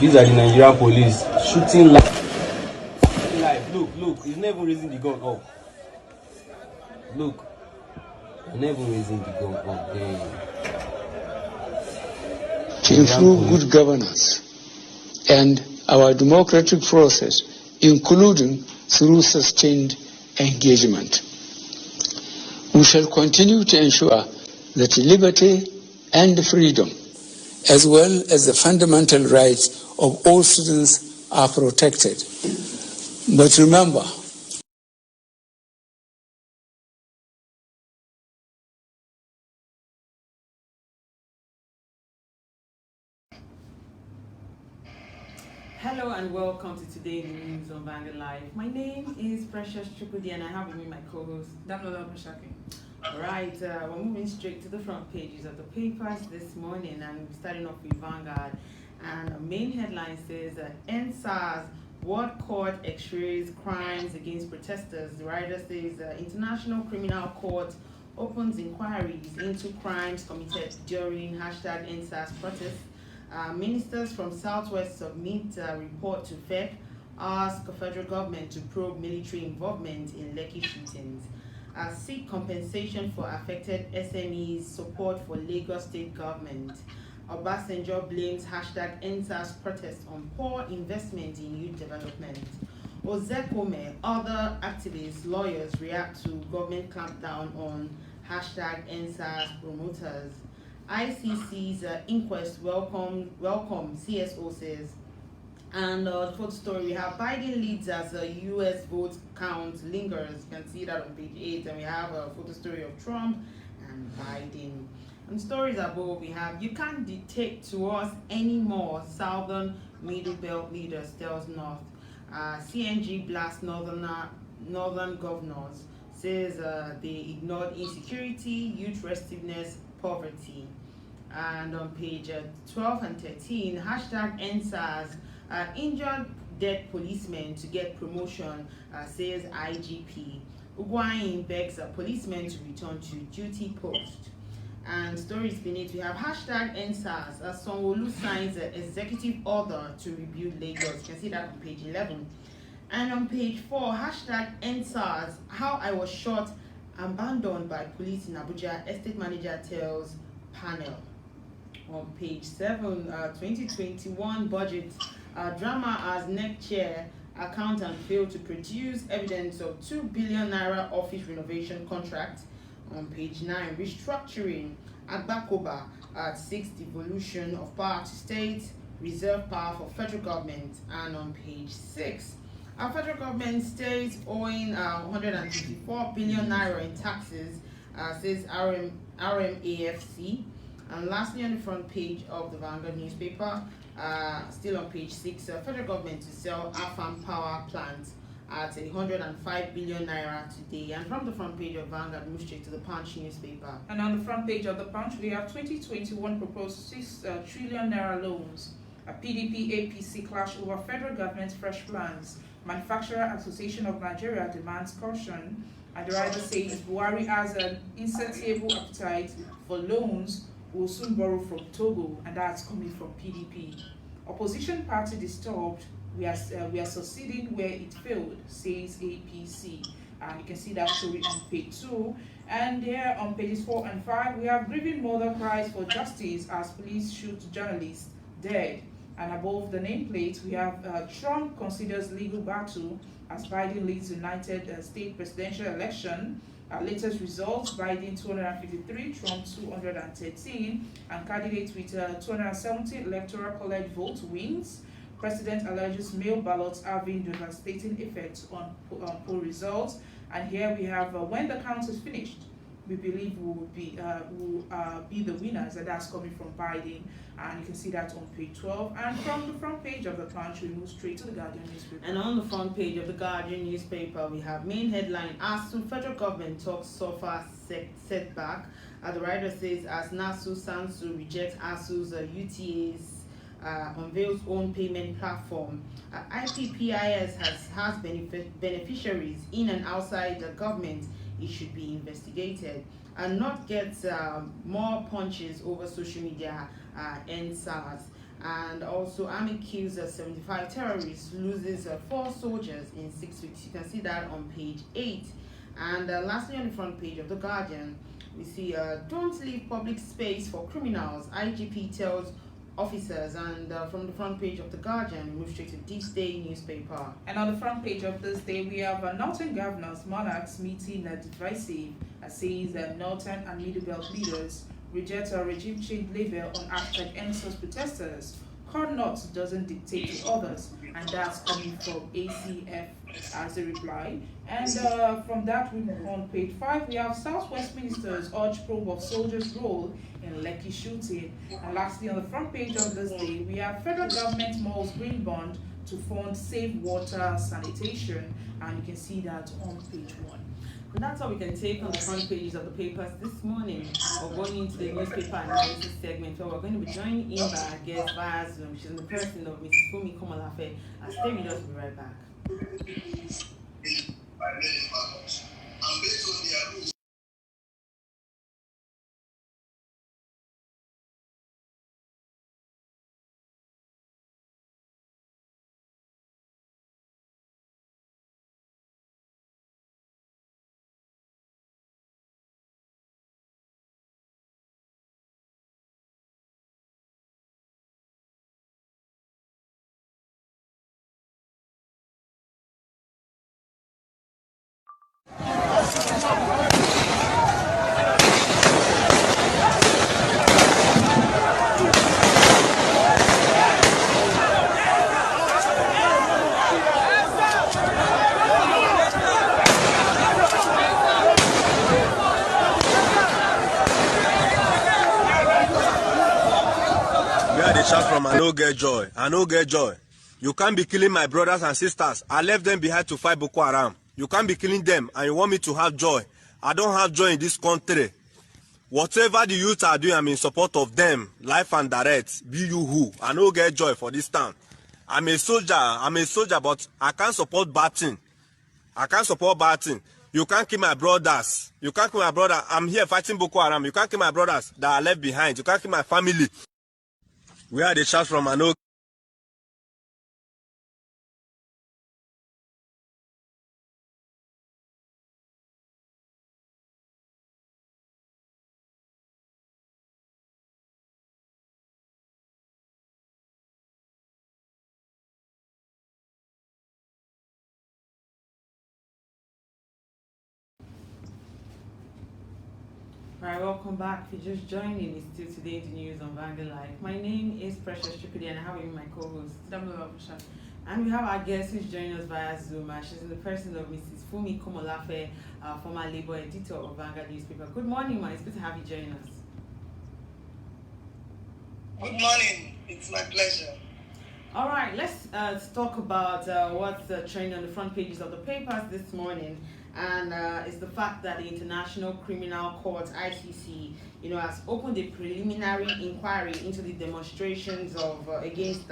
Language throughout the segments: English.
These are the Nigerian police shooting live. Look, he's never raising the gun up. Look, he's never raising the gun up. To improve good governance and our democratic process, including through sustained engagement. We shall continue to ensure that liberty and freedom, as well as the fundamental rights of all citizens, are protected. But remember, hello and welcome to today's news on Vanguard Live. My name is Precious Chukudi and I have with me my co-host Damlola Mashaki. Alright, we're moving straight to the front pages of the papers this morning, and we're starting off with Vanguard. And the main headline says EndSARS, World Court X-rays crimes against protesters. The writer says International Criminal Court opens inquiries into crimes committed during #EndSARS protests. Ministers from Southwest submit a report to FEC, ask the federal government to probe military involvement in Lekki shootings. Seek compensation for affected SMEs, support for Lagos state government. Obasanjo blames #EndSARS protest on poor investment in youth development. Ozekome, other activists, lawyers react to government clampdown on #EndSARS promoters. ICC's inquest welcome CSO says. And the fourth story, we have Biden leads as a U.S. vote count lingers. You can see that on page 8. And we have a photo story of Trump and Biden. And stories above, we have, you can't dictate to us anymore, Southern Middle Belt leaders tells North. CNG blasts northern governors, says they ignored insecurity, youth restiveness, poverty. And on page 12 and 13, #EndSARS, injured dead policemen to get promotion, says IGP. Ugwain begs a policeman to return to duty post. And stories beneath, we have #EndSARS, Sanwo-Olu signs an executive order to rebuild Lagos. You can see that on page 11. And on page 4, #EndSARS, how I was shot, abandoned by police in Abuja, estate manager tells panel. On page 7, 2021 budget, drama as NEC chair, accountant failed to produce evidence of 2 billion naira office renovation contract. On page 9, restructuring, Agbakoba seeks devolution of power to state, reserve power for federal government. And on page 6, our federal government stays owing 154 billion naira in taxes, says RMAFC. And lastly, on the front page of the Vanguard newspaper, still on page 6, federal government to sell Afam power plant at 105 billion naira today. And from the front page of Vanguard, move straight to the Punch newspaper. And on the front page of the Punch, we have 2021 proposed 6 trillion naira loans. A PDP APC clash over federal government's fresh plans. Manufacturer Association of Nigeria demands caution. And the writer says Buhari has an insatiable appetite for loans, will soon borrow from Togo, and that's coming from PDP. Opposition party disturbed, we are succeeding where it failed, says APC. You can see that story on page 2. And here on pages 4 and 5, we have grieving mother cries for justice as police shoot journalists dead. And above the nameplate, we have Trump considers legal battle as Biden leads United States presidential election. Latest results, Biden 253, Trump 213, and candidate with 270 electoral college votes wins. President alleges mail ballots having devastating effects on poll results. And here we have when the count is finished, we believe we will be the winners, and that's coming from Biden. And you can see that on page 12. And from the front page of the Punch, we move straight to the Guardian newspaper. And on the front page of the Guardian newspaper, we have main headline, ASU federal government talks suffer setback. The writer says, as NASU Sansu rejects ASU's UTA's unveils own payment platform. IPPIS has beneficiaries in and outside the government. It should be investigated and not get more punches over social media. EndSARS. And also, Army kills 75 terrorists, loses 4 soldiers in 6 weeks. You can see that on page 8. And lastly, on the front page of The Guardian, we see don't leave public space for criminals, IGP tells officers. And from the front page of The Guardian, we move straight to this day newspaper. And on the front page of this day, we have Northern governors, monarchs meeting divisive, says Northern and Middle Belt leaders reject a regime change label on #EndSARS protesters. Core North doesn't dictate to others, and that's coming from ACF as a reply. And from that, we move on page 5. We have Southwest ministers urge probe of soldiers' role in Lekki shooting. And lastly, on the front page of this day, we have federal government mulls green bond to fund safe water sanitation, and you can see that on page 1. And that's all we can take on the front pages of the papers this morning. We're going into the newspaper analysis segment where we're going to be joined in by our guest via Zoom. She's in the person of Mrs. Fumi Komolafe. Stay with us, we'll be right back. Shout from I no get joy. I no get joy. You can't be killing my brothers and sisters. I left them behind to fight Boko Haram. You can't be killing them and you want me to have joy. I don't have joy in this country. Whatever the youth are doing, I'm in support of them. Life and direct. Be you who. I no get joy for this town. I'm a soldier, but I can't support bad thing. I can't support bad thing. You can't kill my brothers. You can't kill my brother. I'm here fighting Boko Haram. You can't kill my brothers that are left behind. You can't kill my family. We had a shout from Ano. Alright, welcome back. If you're just joining, it's still Today the News on Vanguard Live. My name is Precious Chukudi and I have with me my co-host, and we have our guest who's joining us via Zoom. She's in the person of Mrs. Fumi Komolafe, former Labour editor of Vanguard newspaper. Good morning, ma. It's good to have you join us. Good morning. It's my pleasure. All right, let's talk about what's trending on the front pages of the papers this morning. And it's the fact that the International Criminal Court, ICC, has opened a preliminary inquiry into the demonstrations of against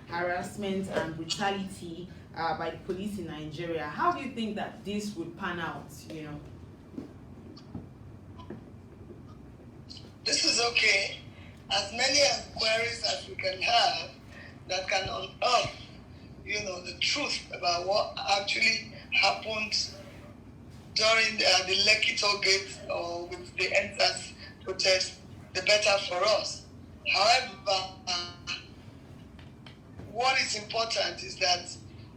harassment and brutality by the police in Nigeria. How do you think that this would pan out? This is okay. As many inquiries as we can have that can unearth, the truth about what actually happened during the Lekki toll gate or with the EndSARS protest, the better for us. However, what is important is that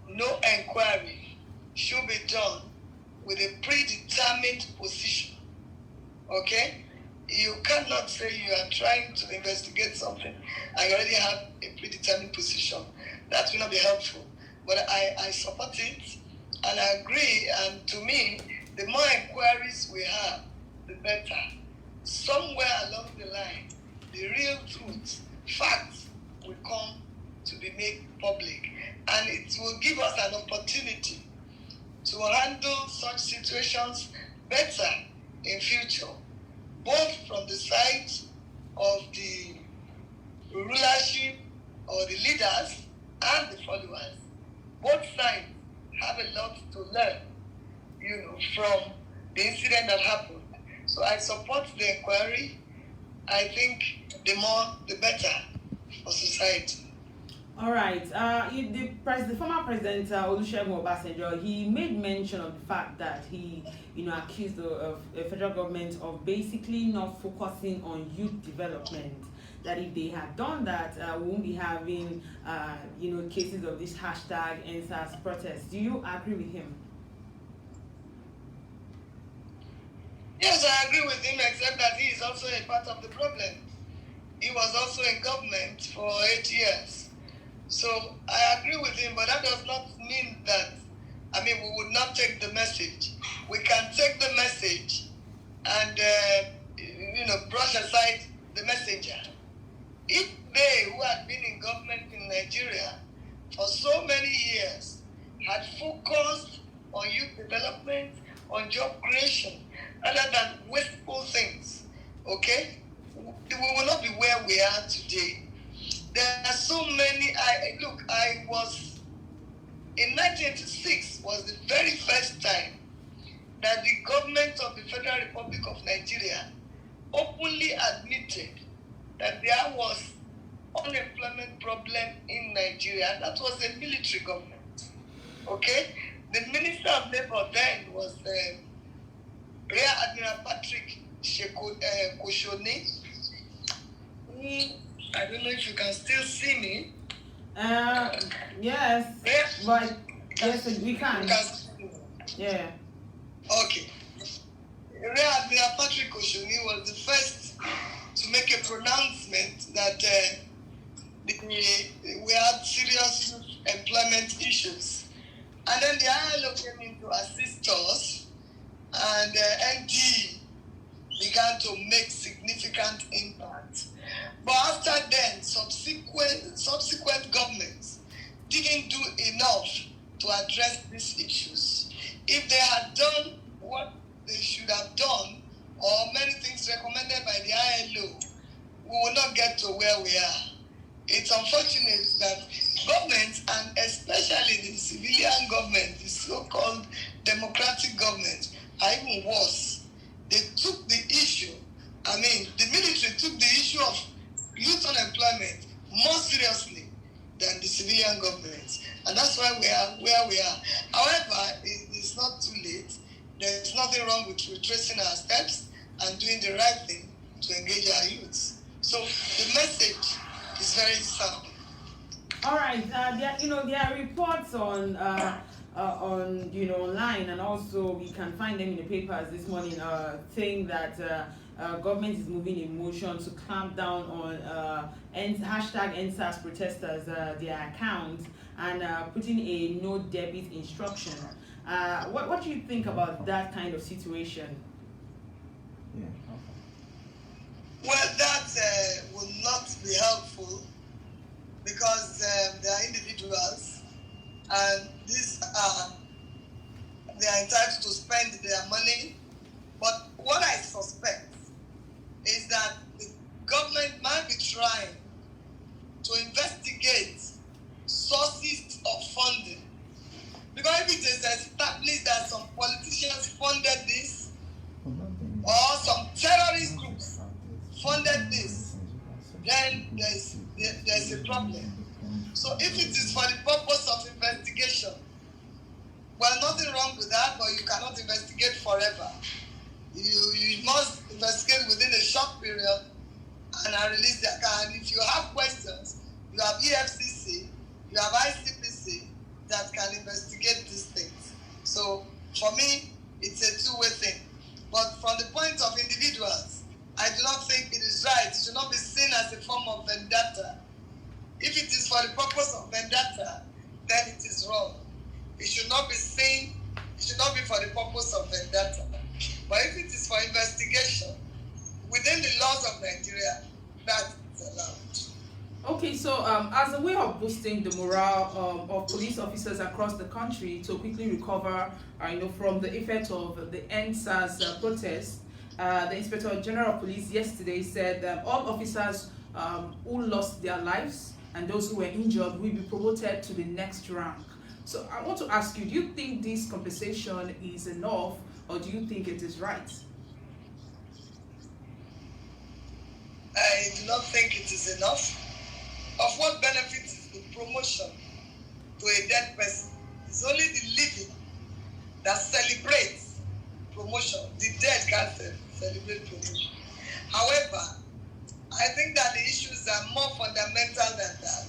no inquiry should be done with a predetermined position. Okay? You cannot say you are trying to investigate something and you already have a predetermined position. That will not be helpful. But I support it and I agree, and to me, the more inquiries we have, the better. Somewhere along the line, the real truth, facts will come to be made public. And it will give us an opportunity to handle such situations better in future, both from the side of the rulership or the leaders and the followers. Both sides have a lot to learn, from the incident that happened. So I support the inquiry. I think the more, the better. for society. All right. The former president Olusegun Obasanjo, he made mention of the fact that he, accused the federal government of basically not focusing on youth development. That if they had done that, we won't be having, cases of this hashtag EndSARS protest. Do you agree with him? Yes, I agree with him, except that he is also a part of the problem. He was also in government for 8 years. So I agree with him, but that does not mean that, we would not take the message. We can take the message and, brush aside the messenger. If they who had been in government in Nigeria for so many years had focused on youth development, on job creation, rather than wasteful things, okay, we will not be where we are today. There are so many. I was in 1986 was the very first time that the government of the Federal Republic of Nigeria openly admitted that there was unemployment problem in Nigeria. That was a military government. Okay, the Minister of Labour then was Rear Admiral Patrick Koshone. I don't know if you can still see me. Yes, but yes, we can. Yeah. Okay. Rear Admiral Patrick Koshone was the first to make a pronouncement that we had serious employment issues. And then the ILO came in to assist us, and ND began to make significant impact. But after then, subsequent governments didn't do enough to address these issues. If they had done what they should have done, or many things recommended by the ILO, we will not get to where we are. It's unfortunate that government, and especially the civilian government, the so-called democratic government, are even worse. They took the issue, the military took the issue of youth unemployment more seriously than the civilian government. And that's why we are where we are. However, it's not too late. There's nothing wrong with retracing our steps and doing the right thing to engage our youths. So the message is very sound. All right. There are reports on online, and also we can find them in the papers this morning, saying that government is moving in motion to clamp down on hashtag EndSARS protesters, their accounts, and putting a no debit instruction. What do you think about that kind of situation? Well, that will not be helpful, because they are individuals, and they are entitled to spend their money. But what I suspect is that the government might be trying to investigate sources of funding. Because if it is established that some politicians funded this, or some terrorist groups funded this, then there's a problem. So if it is for the purpose of investigation, well, nothing wrong with that, but you cannot investigate forever. You must investigate within a short period and release the account. And if you have questions, you have EFCC, you have ICPC that can investigate these things. So for me, it's a two-way thing. But from the point of individuals, I do not think it is right. It should not be seen as a form of vendetta. If it is for the purpose of vendetta, then it is wrong. It should not be seen, it should not be for the purpose of vendetta. But if it is for investigation, within the laws of Nigeria, that is allowed. Okay, so as a way of boosting the morale of police officers across the country to quickly recover, from the effect of the EndSARS protest, the Inspector General of Police yesterday said that all officers who lost their lives and those who were injured will be promoted to the next rank. So I want to ask you, do you think this compensation is enough, or do you think it is right? I do not think it is enough. fundamental than that.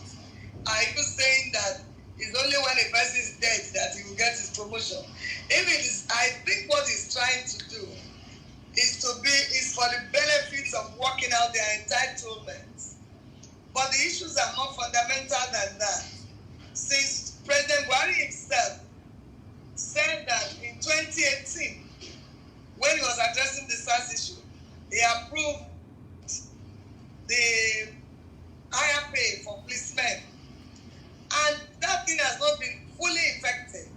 Are you saying that it's only when a person is dead that he will get his promotion? If it is, I think what he's trying to do is for the benefits of working out their entitlements. But the issues are more fundamental than that. Since President Buhari himself said that in 2018, when he was addressing the SARS issue, he approved the higher pay for policemen. And that thing has not been fully effective.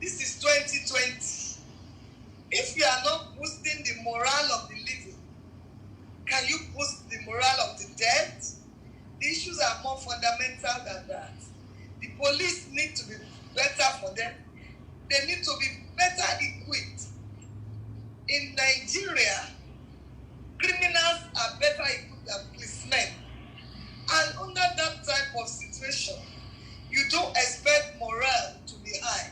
This is 2020. If you are not boosting the morale of the living, can you boost the morale of the dead? The issues are more fundamental than that. The police need to be better for them. They need to be better equipped. In Nigeria, criminals are better equipped than policemen. And under that type of situation, you don't expect morale to be high.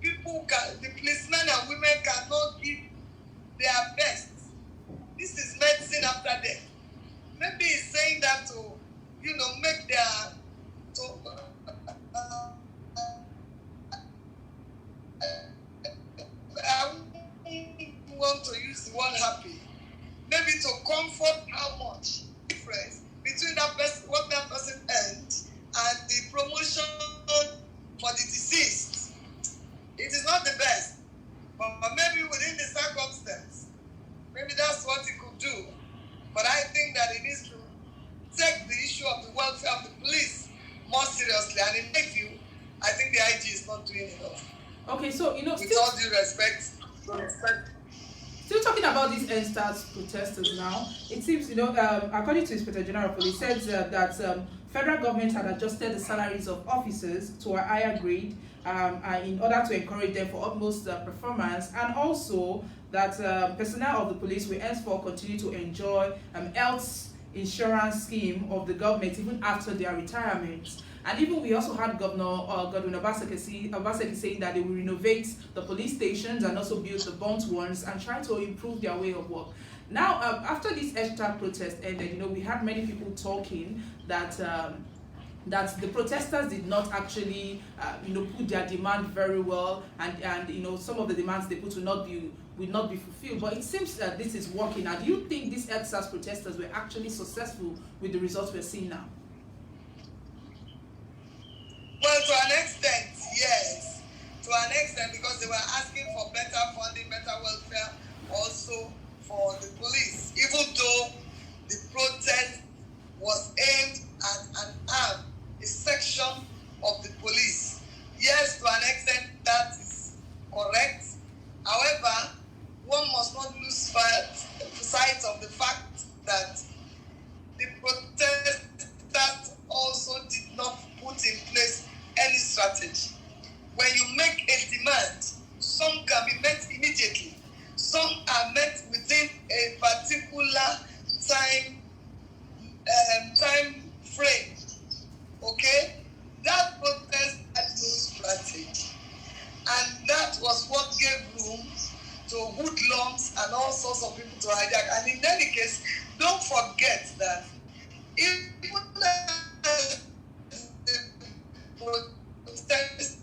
The policemen and women cannot give their best. This is medicine after death. Maybe he's saying that to, make their, I want to use the word happy. Maybe to comfort how much difference between that person, what that person earned, and the promotion for the deceased. It is not the best, but maybe within the circumstance, maybe that's what he could do. But I think that he needs to take the issue of the welfare of the police more seriously. And in my view, I think the IG is not doing enough. Okay, so, with all due respect. Still talking about these EndSARS protesters now, it seems, according to Inspector General of Police, said that federal government had adjusted the salaries of officers to a higher grade in order to encourage them for utmost performance, and also that personnel of the police will henceforth continue to enjoy health insurance scheme of the government even after their retirement. And even we also had Governor Obaseki saying that they will renovate the police stations and also build the burnt ones and try to improve their way of work. Now, after this EndSARS protest ended, we had many people talking that that the protesters did not actually, put their demand very well, and some of the demands they put will not be fulfilled. But it seems that this is working. Now, do you think these EndSARS protesters were actually successful with the results we're seeing now? Well, to an extent, yes. To an extent, because they were asking for better funding, better welfare, also for the police. Even though the protest was aimed at a section of the police. Yes, to an extent, that is correct. However, one must not lose sight of the fact that the protesters also did not put in place any strategy. When you make a demand, some can be met immediately. Some are met within a particular time frame. Okay? That protest had no strategy. And that was what gave room to hoodlums and all sorts of people to hijack. And in any case, don't forget that even the protesters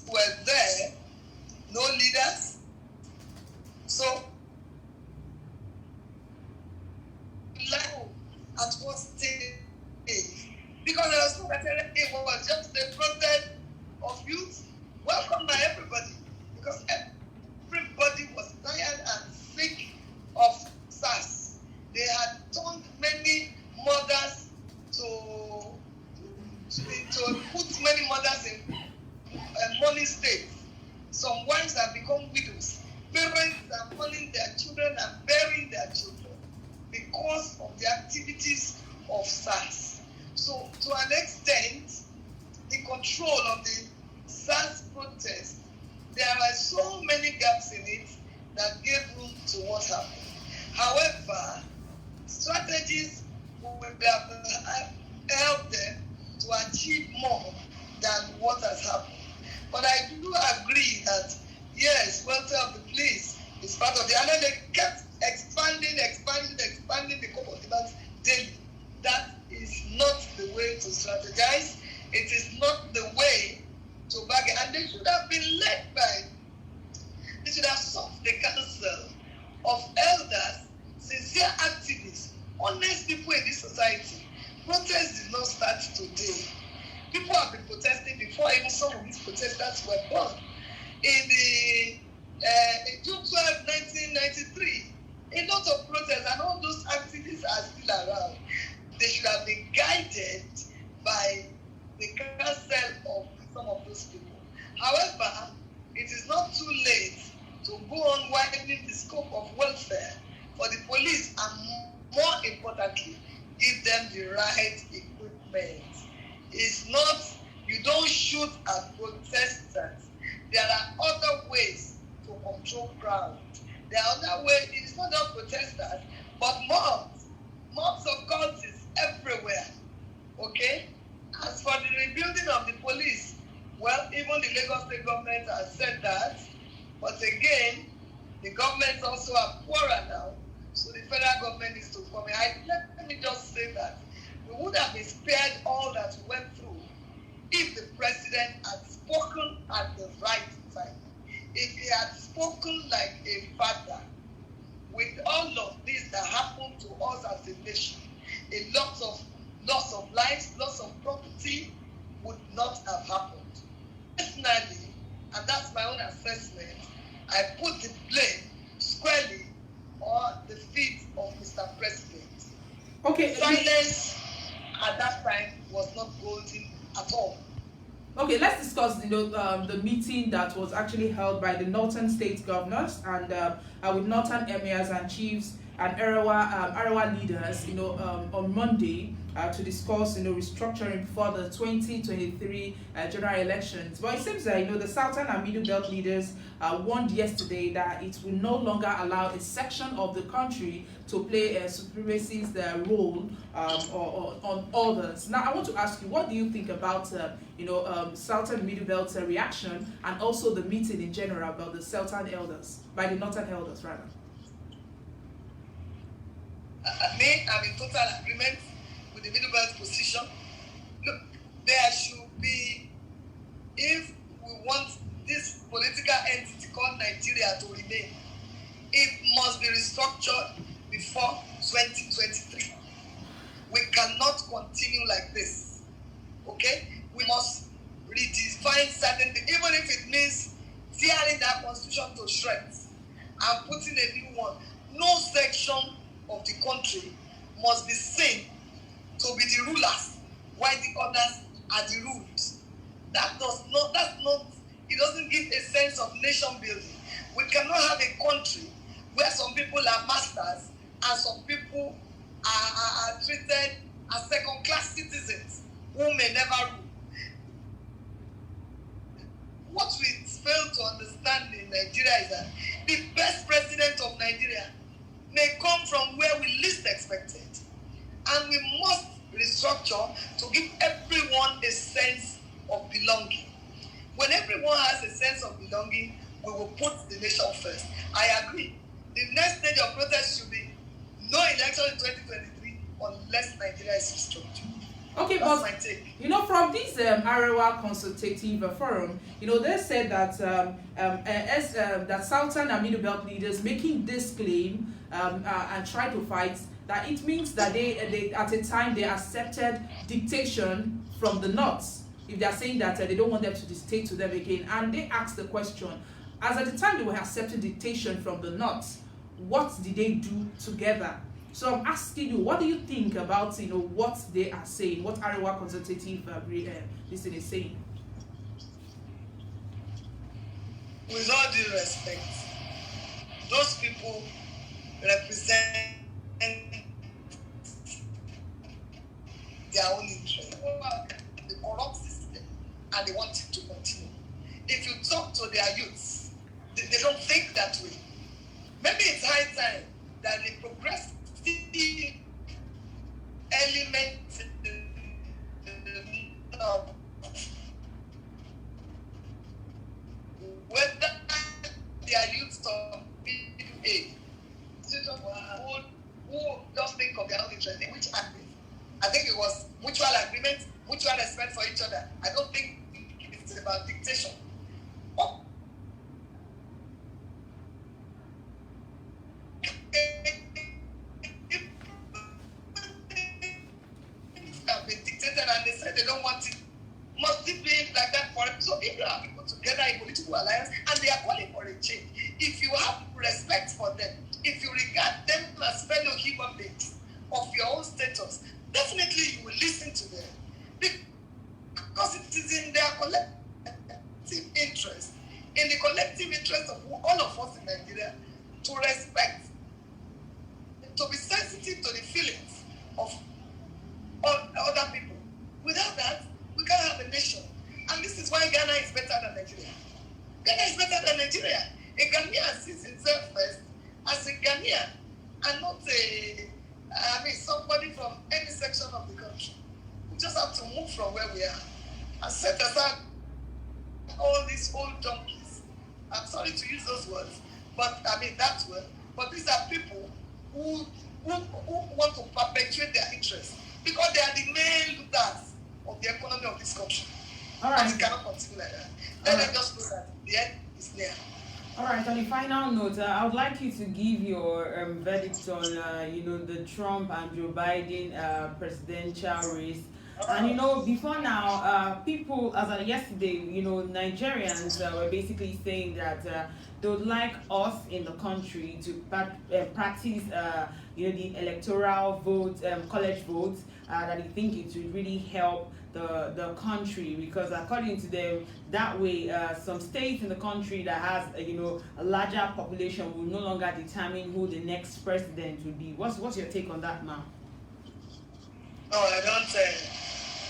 were there, no leaders. So, at what stage? Because there was no better, it was just a protest of youth, welcomed by everybody. Because everybody was tired and sick of SARS. They had turned many mothers to put many mothers in mourning state. Some wives have become widows. Parents are mourning their children and burying their children because of the activities of SARS. So, to an extent, the control of the SARS protest, there are so many gaps in it that gave room to what happened. However, strategies will have helped them to achieve more than what has happened. But I do agree that, yes, welfare of the police is part of the, and then they kept expanding the scope of demands daily. to strategize. It is not the way to bargain. And they should have been led by, they should have sought the counsel of elders, sincere activists, honest people in this society. Protest did not start today. People have been protesting before even some of these protesters were born. In June 12, 1993, a lot of protests and all those activists are still around. They should have been guided by the counsel of some of those people. However, it is not too late to go on widening the scope of welfare for the police and, more importantly, give them the right equipment. It's not, you don't shoot at protesters. There are other ways to control crowd. There are other ways, it's not just protesters, but mobs of cultists everywhere. Okay? As for the rebuilding of the police, well, even the Lagos State government has said that, but again, the governments also are poorer now, so the federal government needs to come in. Let me just say that we would have been spared all that we went through if the president had spoken at the right time. If he had spoken like a father, with all of this that happened to us as a nation, a lot of loss of lives, loss of property would not have happened. Personally, and that's my own assessment, I put the blame squarely on the feet of Mr. President. Okay. Silence at that time was not golden at all. Okay, let's discuss the meeting that was actually held by the Northern State governors and with Northern emirs and chiefs and Arawa leaders, on Monday to discuss, restructuring for the 2023 general elections. But it seems that, the Southern and Middle Belt leaders warned yesterday that it will no longer allow a section of the country to play a supremacist role on others. Now, I want to ask you, what do you think about, Southern Middle Belt's reaction and also the meeting in general about the Southern elders, by the Northern elders, rather? I'm in total agreement with the Middle Belt position. Look, there should be, if we want this political entity called Nigeria to remain, it must be restructured before 2023. We cannot continue like this. Okay? We must redefine certain things, even if it means tearing that constitution to shreds and putting a new one. No section of the country must be seen to be the rulers while the others are the ruled. It doesn't give a sense of nation building. We cannot have a country where some people are masters and some people are treated as second-class citizens who may never rule. What we fail to understand in Nigeria is that the best president of Nigeria may come from where we least expected. And we must restructure to give everyone a sense of belonging. When everyone has a sense of belonging, we will put the nation first. I agree. The next stage of protest should be no election in 2023 unless Nigeria is restructured. Okay, that's but my take. From this Arewa Consultative Forum, they said that that Southern and Middle Belt leaders making this claim and try to fight, that it means that they at a time they accepted dictation from the North. If they are saying that they don't want them to dictate to them again, and they asked the question, as at the time they were accepting dictation from the North, what did they do together? So I'm asking you, what do you think about what they are saying, what Arewa Consultative this is saying? With all due respect, those people represent their own interest, the corrupt system, and they want it to continue. If you talk to their youths, they don't think that way. Maybe it's high time that the progressive element whether they are youths or middle age, who just think of their own interest, which aspect. I think it was mutual agreement, mutual respect for each other. I don't think it's about dictation. Oh. Have been dictated and they said they don't want it. Must it be like that for so people are people together in political alliance and they are calling for a change. If you have respect for them, if you regard them as fellow human beings of your own status, definitely you will listen to them. Because it is in their collective interest, in the collective interest of all of us in Nigeria, to respect, to be sensitive to the feelings of other people. Without that, we can't have a nation. And this is why Ghana is better than Nigeria. Ghana is better than Nigeria. A Ghanaian sees himself first as a Ghanaian and not somebody from any section of the country. We just have to move from where we are and set aside all these old donkeys. I'm sorry to use those words, but that word. But these are people who want to perpetuate their interests because they are the main looters of the economy of this country. All right. And it cannot continue like that. Let them just know that the end is near. All right. On the final note, I would like you to give your verdict on, the Trump and Joe Biden presidential race. And before now, people, as of yesterday, Nigerians were basically saying that they would like us in the country to practice, the electoral vote, college votes, that they think it would really help the country, because according to them, that way some states in the country that has a larger population will no longer determine who the next president will be. What's your take on that now? No, I don't.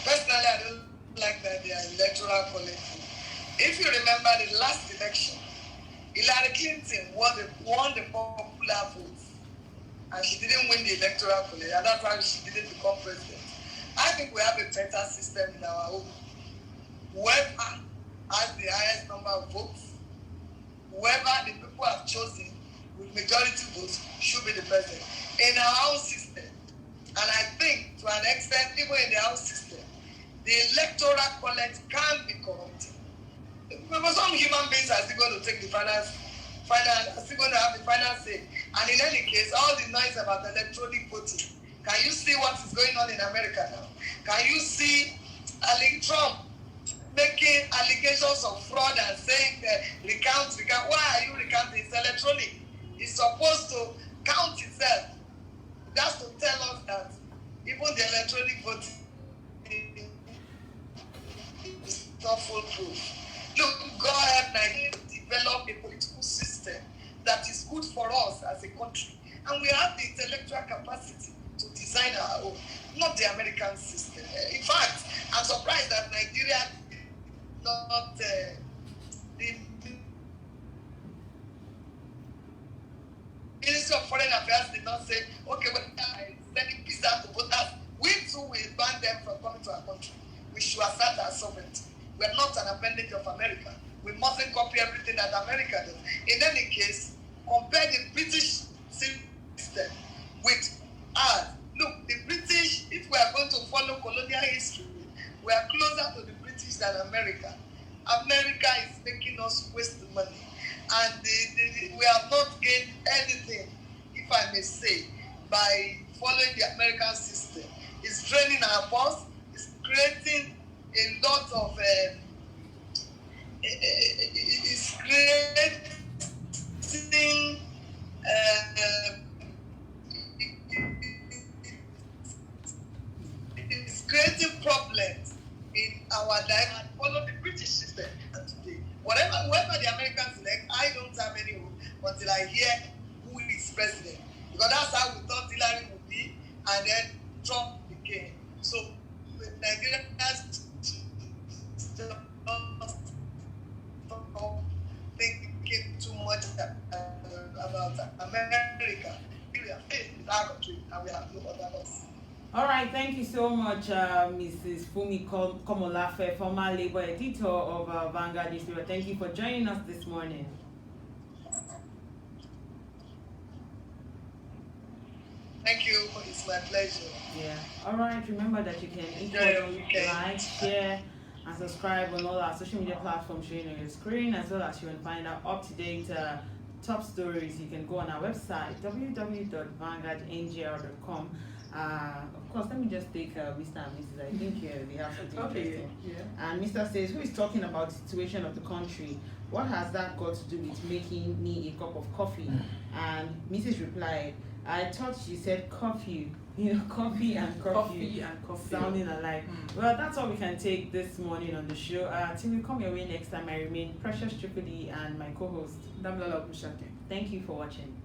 Personally, I don't like that they are electoral college. If you remember the last election, Hillary Clinton won the popular vote, and she didn't win the electoral college, and that's why she didn't become president. I think we have a better system in our home. Whoever has the highest number of votes, whoever the people have chosen with majority votes should be the president. In our own system, and I think to an extent, even in their own system, the electoral college can be corrupted. Because some human beings are still going to take the are still going to have the final say. And in any case, all the noise about electronic voting, can you see what is going on in America now? Can you see Trump making allegations of fraud and saying recount? Why are you recounting? It's electronic. It's supposed to count itself. That's to tell us that even the electronic voting is not foolproof. Look, God help Nigeria develop a political system that is good for us as a country. And we have the intellectual capacity to design our own, not the American system. In fact, I'm surprised that Nigeria did not, the Ministry of Foreign Affairs did not say, okay, we're sending peace out to voters. We too will ban them from coming to our country. We should assert our sovereignty. We're not an appendage of America. We mustn't copy everything that America does. In any case, compare the British system with ours. Look, the British, if we are going to follow colonial history, we are closer to the British than America. America is making us waste money. And we have not gained anything, if I may say, by following the American system. It's draining our pulse. It's creating a lot of it's creating it's creating problems in our life and follow the British system. And today, whoever the Americans elect, I don't have any hope until I hear who is president. Because that's how we thought Hillary would be, and then Trump became. So Nigerians thinking too much about America. We are faced with our country and we have no other loss. All right, thank you so much, Mrs. Fumi Komolafe, former Labour editor of Vanguard newspaper. Thank you for joining us this morning. Thank you for this. It's my pleasure. Yeah. All right. Remember that you can Enjoy your equally weekend. like, share, and subscribe on all our social media platforms showing on your screen, as well as you can find out up-to-date top stories. You can go on our website www.vanguardngr.com. Of course, let me just take Mr. and Mrs. I think they have something interesting. Yeah. And Mr. says, who is talking about the situation of the country? What has that got to do with making me a cup of coffee? And Mrs. replied, I thought she said coffee. You know, coffee and coffee sounding alike. Well, that's all we can take this morning on the show. Till we come your way next time, I remain Precious Chukudi and my co-host Damlola Bushake. Thank you for watching.